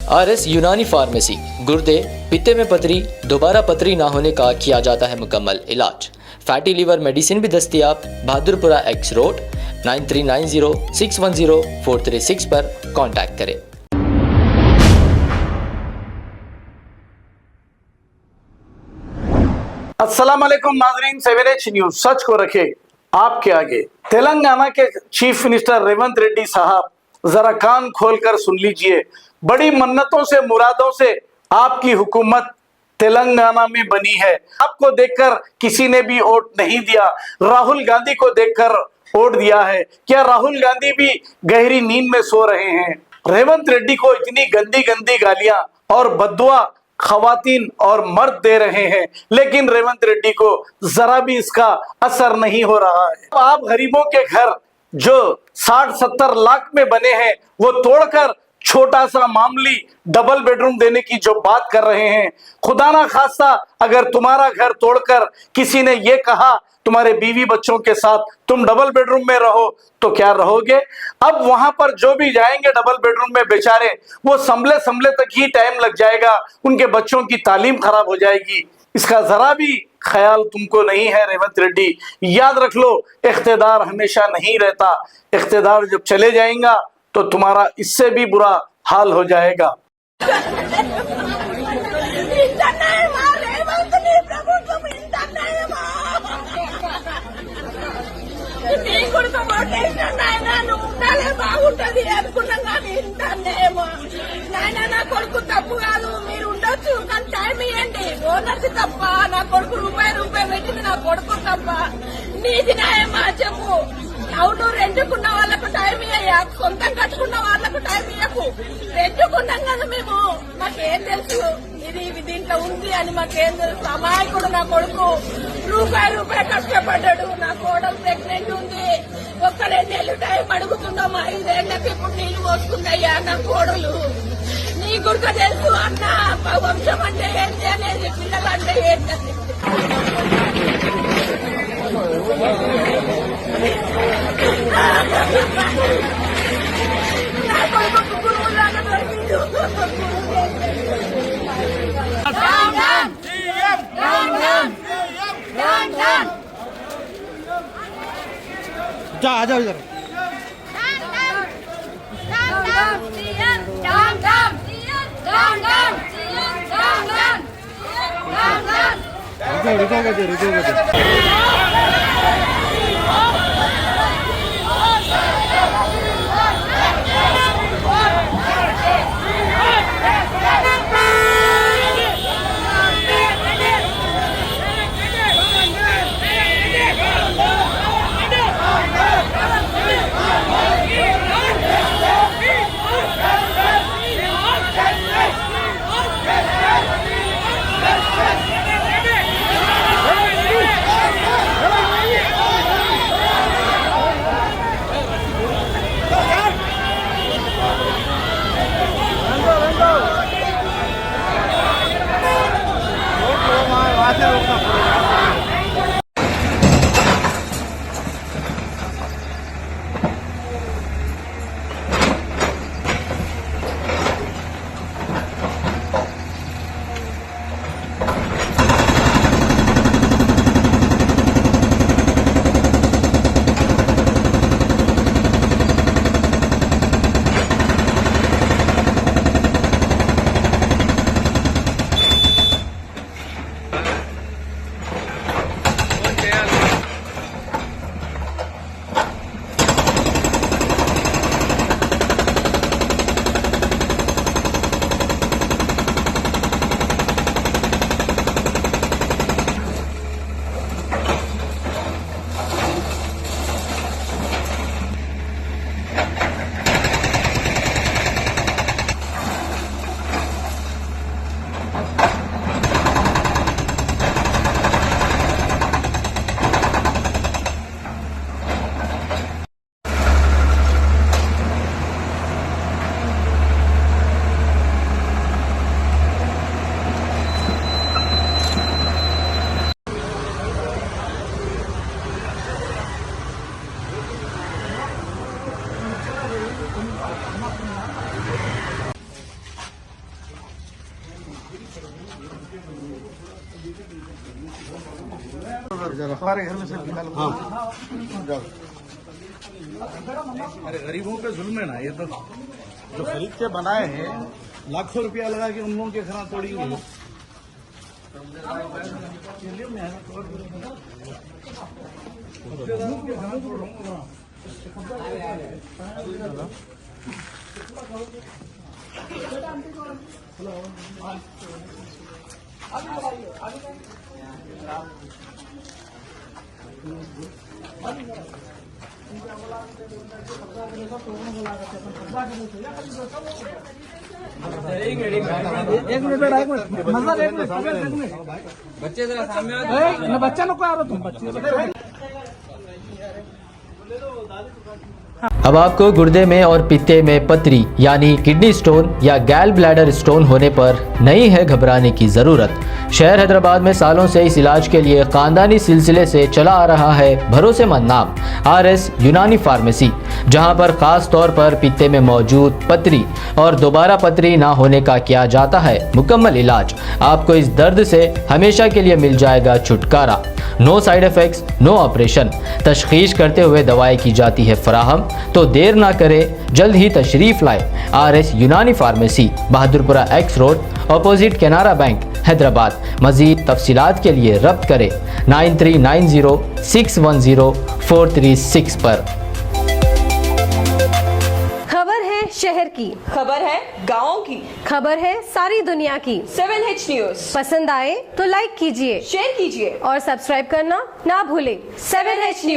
RS Unani pharmacy, गुर्दे, पित्ते में पथरी, दोबारा पथरी ना होने का किया जाता है मुकम्मल इलाज। फैटी लीवर मेडिसिन भी दस्तियाब। बहादुरपुरा X रोड 9390610436 पर कांटेक्ट करें। अस्सलाम वालेकुम नाजरीन, 7H न्यूज सच को रखे आपके आगे। तेलंगाना के चीफ मिनिस्टर रेवंत रेड्डी साहब, जरा कान खोलकर सुन लीजिए। बड़ी मन्नतों से मुरादों से आपकी हुकूमत तेलंगाना में बनी है। आपको देखकर किसी ने भी वोट नहीं दिया, राहुल गांधी को देखकर वोट दिया है। क्या राहुल गांधी भी गहरी नींद में सो रहे हैं? रेवंत रेड्डी को इतनी गंदी गंदी गालियां और बद्दुआ खवातीन और मर्द दे रहे हैं, लेकिन रेवंत रेड्डी को जरा भी इसका असर नहीं हो रहा है। आप गरीबों के घर जो 60-70 लाख में बने हैं वो तोड़कर छोटा सा मामूली डबल बेडरूम देने की जो बात कर रहे हैं, खुदा ना खास्ता अगर तुम्हारा घर तोड़कर किसी ने ये कहा तुम्हारे बीवी बच्चों के साथ तुम डबल बेडरूम में रहो तो क्या रहोगे? अब वहां पर जो भी जाएंगे डबल बेडरूम में बेचारे, वो संभले संभले तक ही टाइम लग जाएगा, उनके बच्चों की तालीम खराब हो जाएगी। इसका जरा भी ख्याल तुमको नहीं है रेवंत रेड्डी। याद रख लो, इख्तिदार हमेशा नहीं रहता, इख्तिदार जब चले जाएगा तो तुम्हारा इससे भी बुरा हाल हो जाएगा। బాగుంటది అనుకున్నాం కానీ ఇంటేమో నాయన నా కొడుకు తప్పు కాదు, మీరు ఉండొచ్చు కానీ టైం ఇవ్వండి. ఓనర్స్ తప్ప, నా కొడుకు రూపాయి పెట్టింది నా కొడుకు తప్ప. నీది న్యాయమా చెప్పు? అవును, రెండుకున్న వాళ్ళకు టైం ఇయ్యా, సొంతం కట్టుకున్న వాళ్ళకు టైం ఇయ్యకు. రెండుకున్నాం కదా మేము, మాకేం తెలుసు ఇది దీంట్లో ఉంది అని మాకేం తెలుసు? అమాయకుడు నా కొడుకు రూపాయి కష్టపడ్డాడు. నా కోడలు ప్రెగ్నెంట్ ఉంది, ఒక్క 2 నెలలు టైం అడుగుతున్నాం. 5 ఏళ్ళకి ఇప్పుడు నీళ్లు పోసుకుందయ్యా నా కోడలు. నీ గుర్త తెలుసు అన్న, వంశం అంటే ఏంటి అనేది, పిల్లలు అంటే ఏంటని. నా కొడుకు గురువులాగా దొరికిండు. जा आ जाओ इधर। रुको रुको हमारे घर में से निकालो। हाँ अरे गरीबों पे जुल्म है ना, ये तो जो खरीद के बनाए हैं, लाखों रुपया लगा के उन लोगों के घर तोड़ी हुई है। बच्चा नको आ रहा तुम बच्चे अब आपको गुर्दे में और पित्ते में पथरी यानी किडनी स्टोन या गैल ब्लैडर स्टोन होने पर नहीं है घबराने की ज़रूरत। शहर हैदराबाद में सालों से इस इलाज के लिए खानदानी सिलसिले से चला आ रहा है भरोसेमंद नाम RS यूनानी फार्मेसी, जहां पर खास तौर पर पित्ते में मौजूद पथरी और दोबारा पथरी ना होने का किया जाता है मुकम्मल इलाज। आपको इस दर्द से हमेशा के लिए मिल जाएगा छुटकारा। No side effects, no operation. तशखीस करते हुए दवाएं की जाती है फराहम। तो देर ना करें, जल्द ही तशरीफ लाए RS Unani Pharmacy, Bahadurpura X road, opposite Canara Bank, Hyderabad. मजीद तफसीलात के लिए रब्त करें 9390610436 पर। खबर है शहर की, खबर है गाँव की, खबर है सारी दुनिया की। 7H न्यूज पसंद आए तो लाइक कीजिए, शेयर कीजिए और सब्सक्राइब करना ना भूलें। 7H news.